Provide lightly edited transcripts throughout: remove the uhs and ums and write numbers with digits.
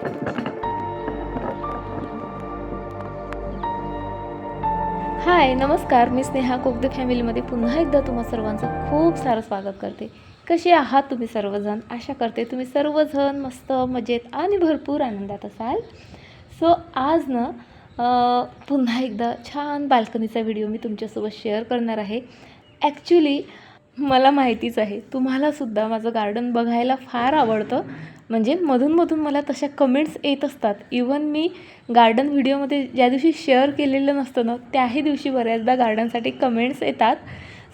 हाय नमस्कार, मी स्नेहा कोकदे फॅमिलीमध्ये पुन्हा एकदा तुम्हा सर्वांचं खूप सारं स्वागत करते. कसे आहात तुम्ही सर्वजण? आशा करते तुम्ही सर्वजण मस्त मजेत आणि भरपूर आनंदात असाल. सो आज ना पुन्हा एकदा छान बाल्कनीचा व्हिडिओ मी तुमच्यासोबत शेअर करणार आहे. ॲक्च्युली मला माहितीच आहे तुम्हालासुद्धा माझं गार्डन बघायला फार आवडतं. म्हणजे मधूनमधून मला तशा कमेंट्स येत असतात. इवन मी गार्डन व्हिडिओमध्ये ज्या दिवशी शेअर केलेलं नसतं ना त्याही दिवशी बऱ्याचदा गार्डनसाठी कमेंट्स येतात.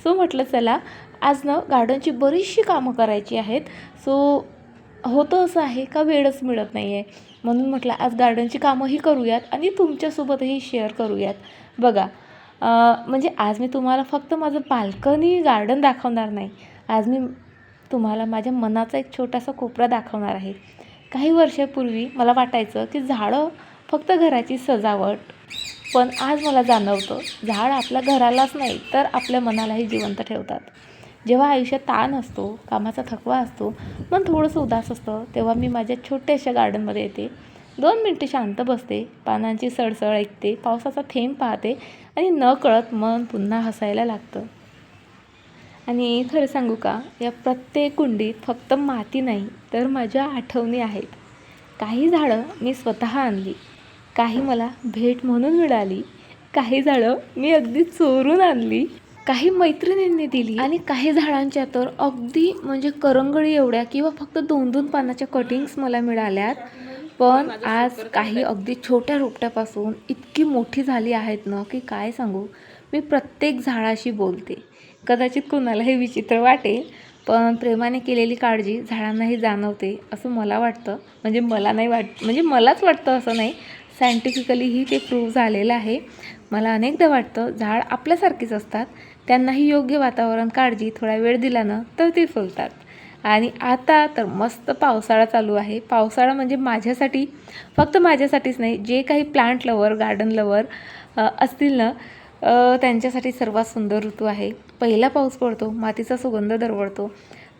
सो म्हटलं चला आज ना गार्डनची बरीचशी कामं करायची आहेत. सो होतं असं आहे का वेळच मिळत नाही आहे, म्हणून म्हटलं आज गार्डनची कामंही करूयात आणि तुमच्यासोबतही शेअर करूयात. बघा म्हणजे आज मी तुम्हाला फक्त माझं बाल्कनी गार्डन दाखवणार नाही. आज मी तुम्हाला माझ्या मनाचा एक छोटासा कोपरा दाखवणार आहे. काही वर्षापूर्वी मला वाटायचं की झाडं फक्त घराची सजावट, पण आज मला जाणवतं झाड आपल्या घरालाच नाही तर आपल्या मनालाही जिवंत ठेवतात. जेव्हा आयुष्यात ताण असतो, कामाचा थकवा असतो, मन थोडंसं उदास असतं, तेव्हा मी माझ्या छोट्याशा गार्डनमध्ये येते. 2 मिनटं शांत बसते, पानांची सळसळ ऐकते, पावसाचा थेंब पाहते आणि नकळत मन पुन्हा हसायला लागतं. आणि खरं सांगू का, या प्रत्येक कुंडीत फक्त माती नाही तर माझ्या आठवणी आहेत. काही झाडं मी स्वतः आणली, काही मला भेट म्हणून मिळाली, काही झाडं मी अगदी चोरून आणली, काही मैत्रिणींनी दिली आणि काही झाडांच्या तर अगदी म्हणजे करंगळी एवढ्या किंवा फक्त 2-2 पानाच्या कटिंग्स मला मिळाल्यात. पण आज काही अगदी छोट्या रोपट्यापासून इतकी मोठी झाली आहेत ना की काय सांगू. मी प्रत्येक झाडाशी बोलते. कदाचित कोणालाही विचित्र वाटेल, पण प्रेमाने केलेली काळजी झाडांनाही जाणवते असं मला वाटतं. म्हणजे मला नाही म्हणजे मलाच वाटतं असं नाही, सायंटिफिकलीही ते प्रूव्ह झालेलं आहे. मला अनेकदा वाटतं झाड आपल्यासारखीच असतात, त्यांनाही योग्य वातावरण, काळजी, थोडा वेळ दिला ना तर ते फुलतात. आणि आता तर मस्त पावसाळा चालू आहे. पावसाळा म्हणजे माझ्यासाठी, फक्त माझ्यासाठीच नाही, जे काही प्लांट लवर, गार्डन लवर असतील ना त्यांच्यासाठी सर्वात सुंदर ऋतू आहे. पहिला पाऊस पडतो, मातीचा सुगंध दरवळतो,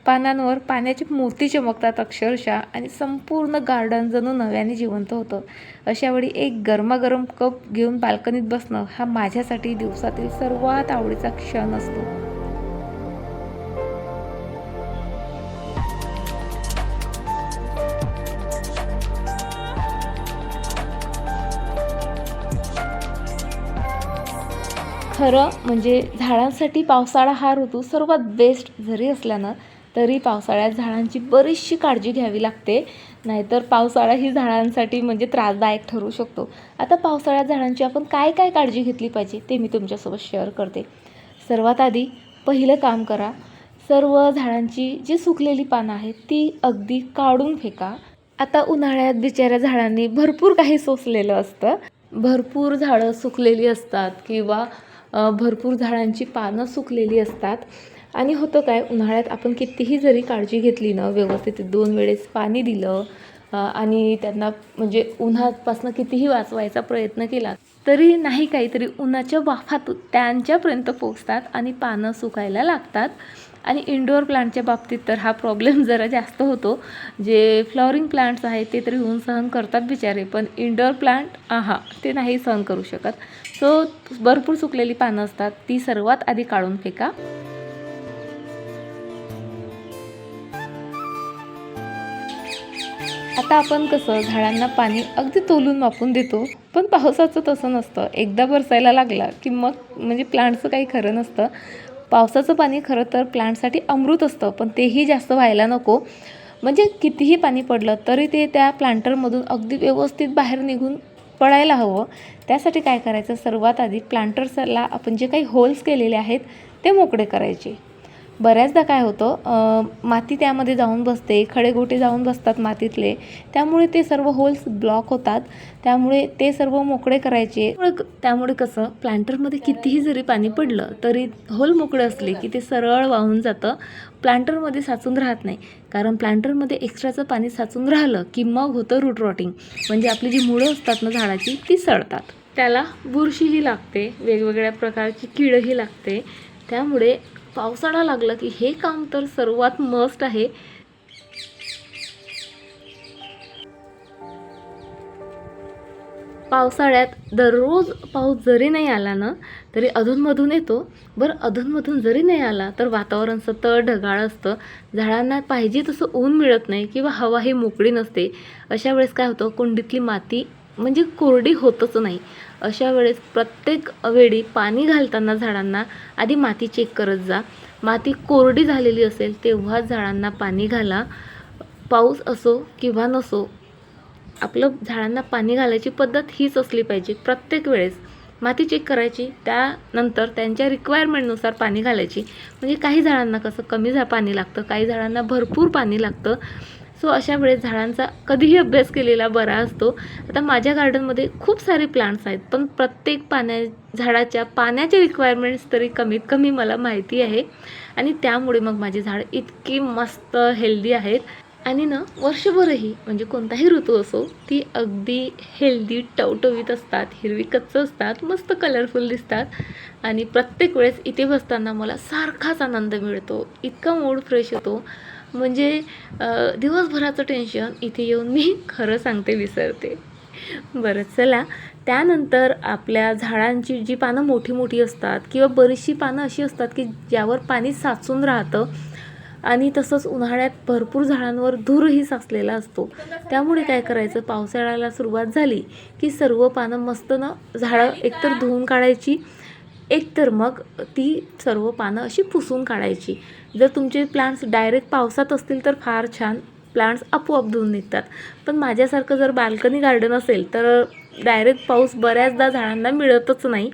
पानांवर पाण्याचे मोती चमकतात अक्षरशः आणि संपूर्ण गार्डन जणू नव्याने जिवंत होतं. अशावेळी एक गरमागरम कप घेऊन बाल्कनीत बसणं हा माझ्यासाठी दिवसातील सर्वात आवडीचा क्षण असतो. खरं म्हणजे झाडांसाठी पावसाळा हा ऋतू सर्वात बेस्ट जरी असला ना तरी पावसाळ्यात झाडांची बरीचशी काळजी घ्यावी लागते. नाहीतर पावसाळा ही झाडांसाठी म्हणजे त्रासदायक ठरू शकतो. आता पावसाळ्यात झाडांची आपण काय काय काळजी घेतली पाहिजे ते मी तुमच्यासोबत शेअर करते. सर्वात आधी पहिलं काम करा, सर्व झाडांची जी सुकलेली पानं आहेत ती अगदी काढून फेका. आता उन्हाळ्यात बिचाऱ्या झाडांनी भरपूर काही सोसलेलं असतं. भरपूर झाडं सुकलेली असतात किंवा भरपूर झाडांची पानं सुकलेली असतात. आणि होतं काय, उन्हाळ्यात आपण कितीही जरी काळजी घेतली ना, व्यवस्थित 2 वेळेस पाणी दिलं आणि त्यांना म्हणजे उन्हापासून कितीही वाचवायचा प्रयत्न केला तरी नाही, काहीतरी उन्हाच्या वाफात त्यांच्यापर्यंत पोचतात आणि पानं सुकायला लागतात. आणि इंडोअर प्लांटच्या बाबतीत तर हा प्रॉब्लेम जरा जास्त होतो. जे फ्लॉवरिंग प्लांट्स आहेत ते तरी ऊन सहन करतात बिचारे, पण इंडोअर प्लांट ते नाही सहन करू शकत. सो भरपूर सुकलेली पानं असतात ती सर्वात आधी काढून फेका. आता आपण कसं झाडांना पाणी अगदी तोलून मापून देतो, पण पावसाचं तसं नसतं. एकदा बरसायला लागला की मग म्हणजे प्लांटचं काही खरं नसतं. पावसाचं पाणी खरं तर प्लांटसाठी अमृत असतं, पण तेही जास्त व्हायला नको. म्हणजे कितीही पाणी पडलं तरी ते त्या प्लांटरमधून अगदी व्यवस्थित बाहेर निघून पडायला हवं. त्यासाठी काय करायचं, सर्वात आधी प्लांटर्सला आपण जे काही होल्स केलेले आहेत ते मोकळे करायचे. बऱ्याचदा काय होतं, माती त्यामध्ये जाऊन बसते, खडेगोटे जाऊन बसतात मातीतले, त्यामुळे ते सर्व होल्स ब्लॉक होतात. त्यामुळे ते सर्व मोकळे करायचे. त्यामुळे कसं प्लांटरमध्ये कितीही जरी पाणी पडलं तरी होल मोकळे असले की ते सरळ वाहून जातं, प्लांटरमध्ये साचून राहत नाही. कारण प्लांटरमध्ये एक्स्ट्राचं पाणी साचून राहिलं की मग होतं रूट रॉटिंग, म्हणजे आपली जी मुळं असतात ना झाडाची ती सडतात, त्याला बुरशीही लागते, वेगवेगळ्या प्रकारची कीडही लागते. त्यामुळे पावसाळा लागला की हे काम तर सर्वात मस्ट आहे. पावसाळ्यात दररोज पाऊस जरी नाही आला ना तरी अधूनमधून येतो. बरं अधूनमधून जरी नाही आला तर वातावरण सतत ढगाळ असतं, झाडांना पाहिजे तसं ऊन मिळत नाही किंवा हवा ही मोकळी नसते. अशा वेळेस काय होतं, कुंडीतली माती म्हणजे कोरडी होतच नाही. अशा वेळेस प्रत्येक वेळी पाणी घालताना झाडांना आधी माती चेक करत जा. माती कोरडी झालेली असेल तेव्हाच झाडांना पाणी घाला. पाऊस असो किंवा नसो, आपलं झाडांना पाणी घालायची पद्धत हीच असली पाहिजे. प्रत्येक वेळेस माती चेक करायची, त्यानंतर त्यांच्या रिक्वायरमेंटनुसार पाणी घालायची. म्हणजे काही झाडांना कसं कमी पाणी लागतं, काही झाडांना भरपूर पाणी लागतं. सो अशा वेळेस झाडांचा कधीही अभ्यास केलेला बरा असतो. आता माझ्या गार्डनमध्ये खूप सारे प्लांट्स आहेत, पण प्रत्येक झाडाच्या पाण्याचे रिक्वायरमेंट्स तरी कमीत कमी मला माहिती आहे आणि त्यामुळे मग माझी झाडं इतकी मस्त हेल्दी आहेत. आणि ना वर्षभरही म्हणजे कोणताही ऋतू असो ती अगदी हेल्दी टवटवीत असतात, हिरवी कच्च असतात, मस्त कलरफुल दिसतात. आणि प्रत्येक वेळेस इथे बसताना मला सारखाच आनंद मिळतो, इतका मूड फ्रेश होतो. म्हणजे दिवसभराचं टेन्शन इथे येऊन मी खरं सांगते विसरते. बरं चला, त्यानंतर आपल्या झाडांची जी पानं मोठी मोठी असतात किंवा बरीचशी पानं अशी असतात की ज्यावर पाणी साचून राहतं आणि तसंच उन्हाळ्यात भरपूर झाडांवर धूरही साचलेला असतो. त्यामुळे काय करायचं, पावसाळ्याला सुरुवात झाली की सर्व पानं मस्त ना झाडं एकतर धुवून काढायची, एकतर मग ती सर्व पानं अशी पुसून काढायची. जर तुमचे प्लांट्स डायरेक्ट पावसात असतील तर फार छान, प्लांट्स आपोआप धुवून निघतात. पण माझ्यासारखं जर बाल्कनी गार्डन असेल तर डायरेक्ट पाऊस बऱ्याचदा झाडांना मिळतच नाही.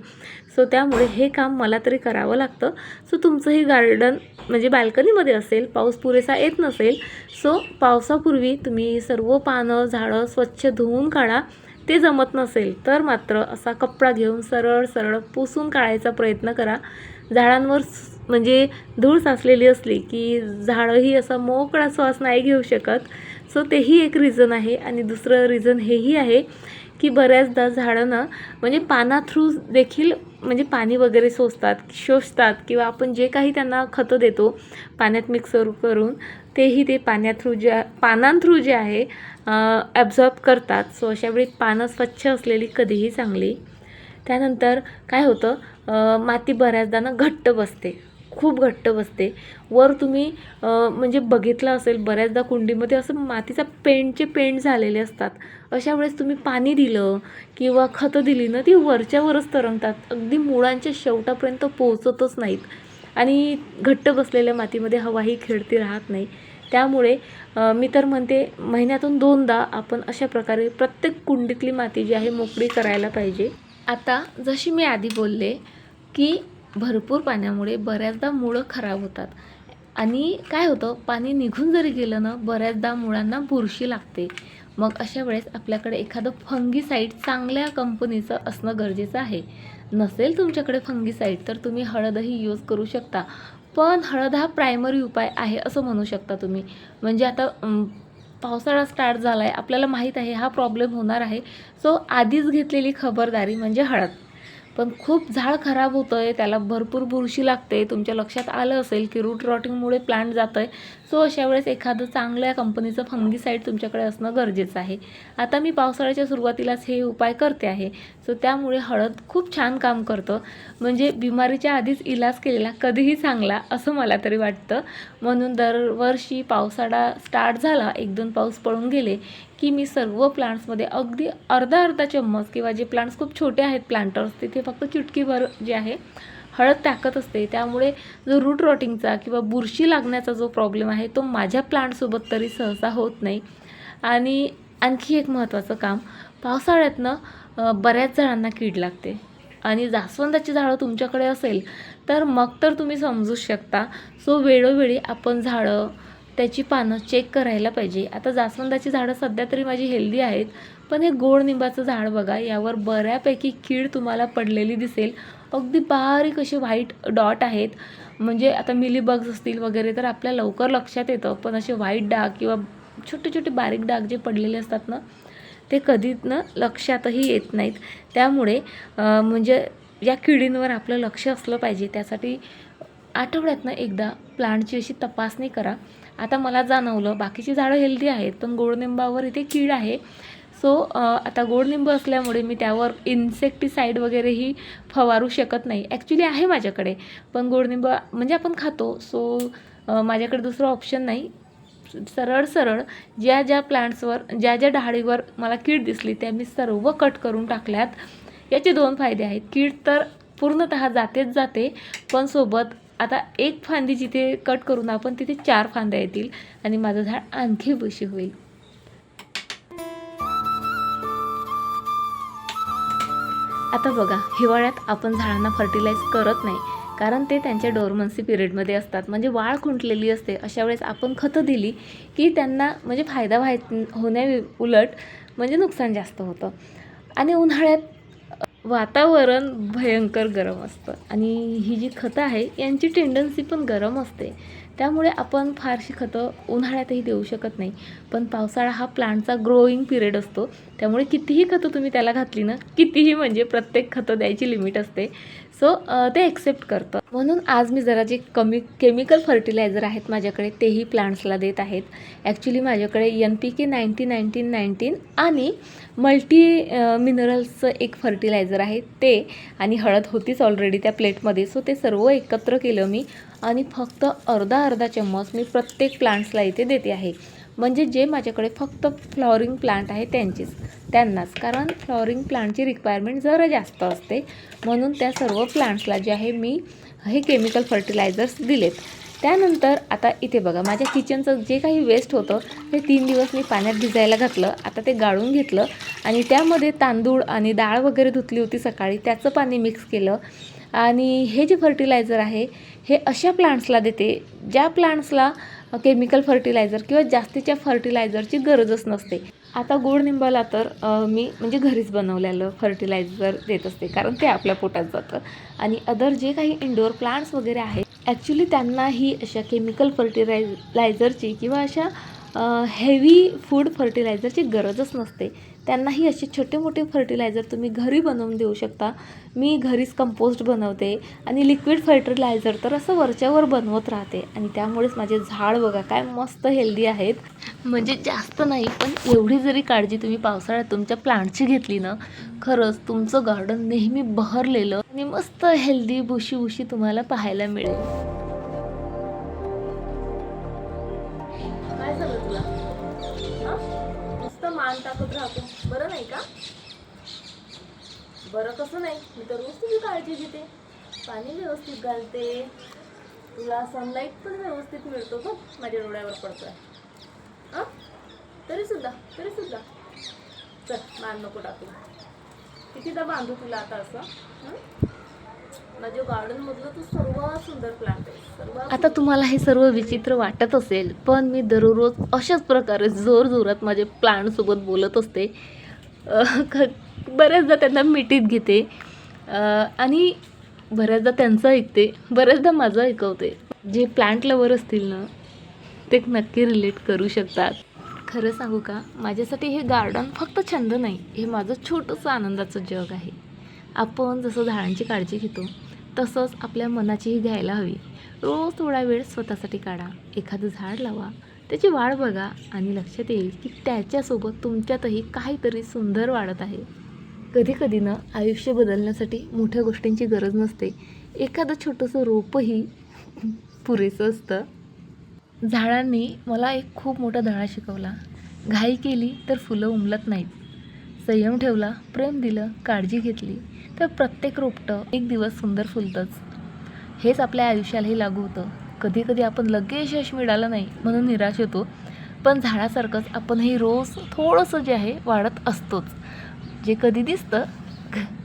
सो त्यामुळे हे काम मला तरी करावं लागतं. सो तुमचंही गार्डन म्हणजे बाल्कनीमध्ये असेल, पाऊस पुरेसा येत नसेल, सो पावसापूर्वी तुम्ही सर्व पानं झाडं स्वच्छ धुवून काढा. ते जमत नसेल तर मात्र असा कपडा घेऊन सरळ सरळ पुसून काढायचा प्रयत्न करा. झाडांवर म्हणजे धूळ साचलेली असली की झाडंही असा मोकळा श्वास नाही घेऊ शकत. सो तेही एक रिझन आहे. आणि दुसरं रिझन हेही आहे की बऱ्याचदा झाडं ना म्हणजे पाना थ्रू देखील म्हणजे पाणी वगैरे शोषतात किंवा आपण जे काही त्यांना खतं देतो पाण्यात मिक्स करून तेही ते पानांथ्रू जे आहे ॲब्झॉर्ब करतात. सो अशावेळी पानं स्वच्छ असलेली कधीही चांगली. त्यानंतर काय होतं, माती बऱ्याचदा ना घट्ट बसते, खूप घट्ट बसते. वर तुम्ही म्हणजे बघितलं असेल बऱ्याचदा कुंडीमध्ये असं मातीचा पेंट झालेले असतात. अशा वेळेस तुम्ही पाणी दिलं किंवा खतं दिली ना ती वरच्या वरच तरंगतात, अगदी मुळांच्या शेवटापर्यंत पोहोचतच नाहीत आणि घट्ट बसलेल्या मातीमध्ये हवाही खेळती राहत नाही. त्यामुळे मी तर म्हणते महिन्यातून 2दा आपण अशा प्रकारे प्रत्येक कुंडीतली माती जी आहे मोकळी करायला पाहिजे. आता जशी मी आधी बोलले की भरपूर पाण्यामुळे बऱ्याचदा मुळं खराब होतात आणि काय होतं, पाणी निघून जरी गेलं ना बऱ्याचदा मुळांना बुरशी लागते. मग अशा वेळेस आपल्याकडे एखादं फंगीसाईड चांगल्या कंपनीचं असणं गरजेचं आहे. नसेल तुमच्याकडे फंगीसाईड तर तुम्ही हळदही यूज करू शकता. पण हळद हा प्रायमरी उपाय आहे असं म्हणू शकता तुम्ही. म्हणजे आता पावसाळा स्टार्ट झाला आहे, आपल्याला माहीत आहे हा प्रॉब्लेम होणार आहे. सो आधीच घेतलेली खबरदारी म्हणजे हळद. पण खूप झाड खराब होतं आहे, त्याला भरपूर बुरशी लागते, तुमच्या लक्षात आलं असेल की रूट रॉटिंगमुळे प्लांट जातं आहे. सो अशा वेळेस एखादं चांगल्या कंपनीचं फंगीसाईड तुमच्याकडे असणं गरजेचं आहे. आता मी पावसाळ्याच्या सुरुवातीलाच हे उपाय करते आहे. सो त्यामुळे हळद खूप छान काम करतं. म्हणजे बिमारीच्या आधीच इलाज केलेला कधीही चांगला असं मला तरी वाटतं. म्हणून दरवर्षी पावसाळा स्टार्ट झाला, 1-2 पाऊस पडून गेले की मी सर्व प्लांट्समध्ये अगदी अर्धा चम्मच किंवा जे प्लांट्स खूप छोटे आहेत प्लांटर्स तिथे फक्त चुटकीभर जे आहे हळद टाकत असते. त्यामुळे जो रूट रॉटिंगचा किंवा बुरशी लागण्याचा जो प्रॉब्लेम आहे तो माझ्या प्लांटसोबत तरी सहसा होत नाही. आणि आणखी एक महत्त्वाचं काम, पावसाळ्यातनं बऱ्याच झाडांना कीड लागते आणि जास्वंदाची झाडं तुमच्याकडे असेल तर मग तर तुम्ही समजूच शकता. सो वेळोवेळी आपण झाडं त्याची पानं चेक करायला पाहिजे. आता जास्वंदाची झाडं सध्या तरी माझी हेल्दी आहेत, पण हे गोड निंबाचं झाड बघा, यावर बऱ्यापैकी कीड तुम्हाला पडलेली दिसेल. अगदी बारीक असे व्हाईट डॉट आहेत. म्हणजे आता मिलीबग्स असतील वगैरे तर आपल्या लवकर लक्षात येतं, पण असे व्हाईट डाग किंवा छोटे छोटे बारीक डाग जे पडलेले असतात ना ते कधीच ना लक्षातही येत नाहीत. त्यामुळे म्हणजे या किडींवर आपलं लक्ष असलं पाहिजे. त्यासाठी आठवड्यातनं एकदा प्लांटची अशी तपासणी करा. आता मला जाणवलं बाकीची झाडं हेल्दी आहेत पण गोडनिंबावर इथे कीड आहे. सो आता गोडलिंब असल्यामुळे मी त्यावर इन्सेक्टिसाईड वगैरेही फवारू शकत नाही. ॲक्च्युली आहे माझ्याकडे, पण गोडलिंब म्हणजे आपण खातो, सो माझ्याकडे दुसरं ऑप्शन नाही. सरळ सरळ ज्या ज्या प्लांट्सवर, ज्या ज्या डाळीवर मला कीड दिसली त्या मी सर्व कट करून टाकल्यात. याचे 2 फायदे आहेत. कीड तर पूर्णतः जातेच जाते, पण सोबत आता एक फांदी जिथे कट करून आपण तिथे 4 फांद्या येतील आणि माझं झाड आणखी बुशी होईल. आता बघा, हिवाळ्यात आपण झाडांना फर्टिलाइज करत नाही, कारण ते त्यांच्या डोरमन्सी पिरियडमध्ये असतात, म्हणजे वाढ खुंटलेली असते. अशा वेळेस आपण खतं दिली की त्यांना म्हणजे फायदा होण्याउलट म्हणजे नुकसान जास्त होतं. आणि उन्हाळ्यात वातावरण भयंकर गरम असतं आणि ही जी खतं आहे यांची टेंडन्सी पण गरम असते, त्यामुळे आपण फारशी खतं उन्हाळ्यातही देऊ शकत नाही. पण पावसाळा हा प्लांटचा ग्रोईंग पिरियड असतो, त्यामुळे कितीही खतं तुम्ही त्याला घातली ना, कितीही म्हणजे प्रत्येक खतं द्यायची लिमिट असते. सो ते एक्सेप्ट करतं. म्हणून आज मी जरा जे केमिकल फर्टिलायझर आहेत माझ्याकडे तेही प्लांट्सला देत आहेत. ॲक्च्युली माझ्याकडे NPK 90-19-19 आणि मल्टी मिनरल्सचं एक फर्टिलायझर आहे ते, आणि हळद होतीच ऑलरेडी त्या प्लेटमध्ये, सो ते सर्व एकत्र केलं मी आणि फक्त अर्धा चम्मच मी प्रत्येक प्लांट्सला इथे देते आहे. म्हणजे जे माझ्याकडे फक्त फ्लॉवरिंग प्लांट आहे त्यांनाच, कारण फ्लॉवरिंग प्लांटची रिक्वायरमेंट जरा जास्त असते, म्हणून त्या सर्व प्लांट्सला जे आहे मी हे केमिकल फर्टिलायझर्स दिलेत. त्यानंतर आता इथे बघा, माझ्या किचनचं जे काही वेस्ट होतं ते 3 दिवस मी पाण्यात भिजायला घातलं. आता ते गाळून घेतलं आणि त्यामध्ये तांदूळ आणि डाळ वगैरे धुतली होती सकाळी, त्याचं पाणी मिक्स केलं. आणि हे जे फर्टिलायझर आहे हे अशा प्लांट्सला देते ज्या प्लांट्सला केमिकल फर्टिलायझर किंवा जास्तीच्या फर्टिलायझरची गरजच नसते. आता गोडलिंबाला तर मी म्हणजे घरीच बनवलेलं फर्टिलायझर देत असते, कारण ते आपल्या पोटात जातं. आणि अदर जे काही इंडोर प्लांट्स वगैरे आहेत ॲक्च्युली त्यांनाही अशा केमिकल फर्टिलायझरची किंवा अशा हेवी फूड फर्टिलायझरची गरजच नसते. त्यांनाही असे छोटे मोठे फर्टिलायझर तुम्ही घरी बनवून देऊ शकता. मी घरीच कंपोस्ट बनवते आणि लिक्विड फर्टिलायझर तर असं वरच्यावर बनवत राहते, आणि त्यामुळेच माझे झाड बघा काय मस्त हेल्दी आहेत. म्हणजे जास्त नाही, पण एवढी जरी काळजी तुम्ही पावसाळ्यात तुमच्या प्लांटची घेतली ना, खरंच तुमचं गार्डन नेहमी बहरलेलं आणि मस्त हेल्दी बुशी तुम्हाला पाहायला मिळेल. काय झालं तुला? नुसतं मान टाकत राहतो, बरं नाही का? बरं कसं नाही, मी तर रोज तुझी काळजी घेते, पाणी व्यवस्थित घालते, तुला सनलाईट पण व्यवस्थित मिळतो बघ, माझ्या डोळ्यावर पडतोय. हां तरी सुद्धा चल, मान नको टाकू. कितीदा बांधू तुला आता असं? माझ्या गार्डनमधलं तू सर्वात सुंदर प्लांट आहे. आता तुम्हाला हे सर्व विचित्र वाटत असेल, पण मी दररोज अशाच प्रकारे जोरात माझे प्लांटसोबत बोलत असते. बऱ्याचदा त्यांना मिठीत घेते आणि बऱ्याचदा त्यांचं ऐकते, बऱ्याचदा माझं ऐकवते. जे प्लांट लवर असतील ना ते नक्की रिलेट करू शकतात. खरं सांगू का, माझ्यासाठी हे गार्डन फक्त छंद नाही, हे माझं छोटंसं आनंदाचं जग आहे. आपण जसं झाडांची काळजी घेतो तसंच आपल्या मनाचीही घ्यायला हवी. रोज थोडा वेळ स्वतःसाठी काढा, एखादं झाड लावा, त्याची वाढ बघा आणि लक्षात येईल की त्याच्यासोबत तुमच्यातही काहीतरी सुंदर वाढत आहे. कधी ना आयुष्य बदलण्यासाठी मोठ्या गोष्टींची गरज नसते, एखादं छोटंसं रोपही पुरेसं असतं. झाडांनी मला एक खूप मोठा धडा शिकवला. घाई केली तर फुलं उमलत नाहीत. संयम ठेवला, प्रेम दिलं, काळजी घेतली तर प्रत्येक रोपटं एक दिवस सुंदर फुलतंच. हेच आपल्या आयुष्यालाही लागू होतं. कधी आपण लगेच यश मिळालं नाही म्हणून निराश होतो, पण झाडासारखंच आपणही रोज थोडंसं जे आहे वाढत असतोच, जे कधी दिसतं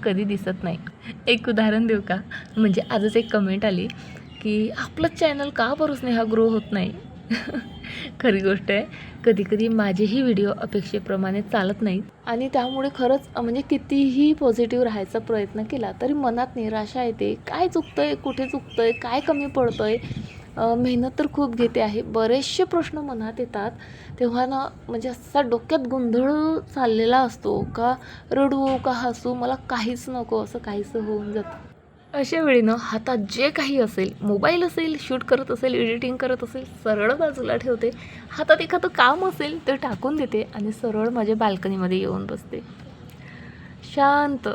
कधी दिसत नाही. एक उदाहरण देऊ का? म्हणजे आजच एक कमेंट आली की आपलं चॅनल का बरं स्नेहा ग्रो होत नाही. खरी गोष्ट आहे, कधी माझेही व्हिडिओ अपेक्षेप्रमाणे चालत नाहीत आणि त्यामुळे खरंच म्हणजे कितीही पॉझिटिव्ह राहायचा प्रयत्न केला तरी मनात निराशा येते. काय चुकतंय, कुठे चुकतंय, काय कमी पडतंय. मेहनत तर खूप घेते आहे, बरेचसे प्रश्न मनात येतात, तेव्हा ना म्हणजे असा डोक्यात गोंधळ चाललेला असतो, का रडू का हसू, मला काहीच नको असं काहीसं होऊन जातं. अशा वेळी ना हातात जे काही असेल, मोबाईल असेल, शूट करत असेल, एडिटिंग करत असेल, सरळ बाजूला ठेवते. हातात एखादं काम असेल तर टाकून देते आणि सरळ माझ्या बाल्कनीमध्ये येऊन बसते. शांत.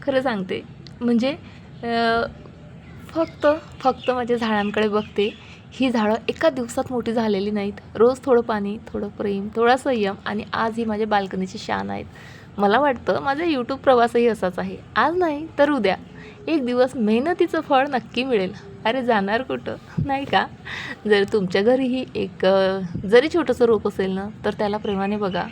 खरं सांगते म्हणजे फक्त माझ्या झाडांकडे बघते. ही झाडं एका दिवसात मोठी झालेली नाहीत. रोज थोडं पाणी, थोडं प्रेम, थोडा संयम आणि आज ही माझ्या बाल्कनीची शान आहेत. मला वाटतं माझा यूट्यूब प्रवासही असाच आहे. आज नाही तर उद्या एक दिवस मेहनतीचं फळ नक्की मिळेल. अरे जाणार कुठं, नाही का? जर तुमच्या घरीही एक जरी छोटंसं रोप असेल ना, तर त्याला प्रेमाने बघा,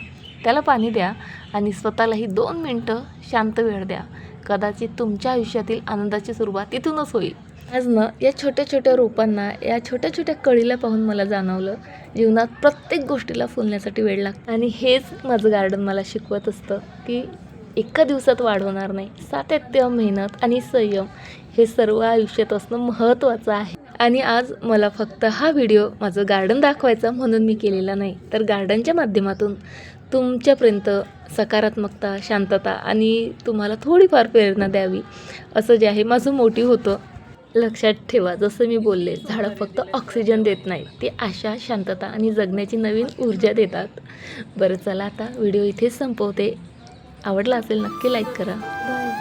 त्याला पाणी द्या आणि स्वतःलाही 2 मिनटं शांत वेळ द्या. कदाचित तुमच्या आयुष्यातील आनंदाची सुरुवात तिथूनच होईल. आज ना या छोट्या छोट्या रोपांना, या छोट्या छोट्या कळीला पाहून मला जाणवलं, जीवनात प्रत्येक गोष्टीला फुलण्यासाठी वेळ लागतो. आणि हेच माझं गार्डन मला शिकवत असतं की एका दिवसात वाढवणार नाही. सातत्य, मेहनत आणि संयम हे सर्व आयुष्यात असणं महत्त्वाचं आहे. आणि आज मला फक्त हा व्हिडिओ माझं गार्डन दाखवायचा म्हणून मी केलेला नाही, तर गार्डनच्या माध्यमातून तुमच्यापर्यंत सकारात्मकता, शांतता आणि तुम्हाला थोडीफार प्रेरणा द्यावी, असं जे आहे माझं मोटिव्ह होतं. लक्षात ठेवा, जसं मी बोलले, झाडं फक्त ऑक्सिजन देत नाही, ते आशा, शांतता आणि जगण्याची नवीन ऊर्जा देतात. बरं चला आता व्हिडिओ इथेच संपवते. आवडला असेल नक्की लाईक करा. बाय.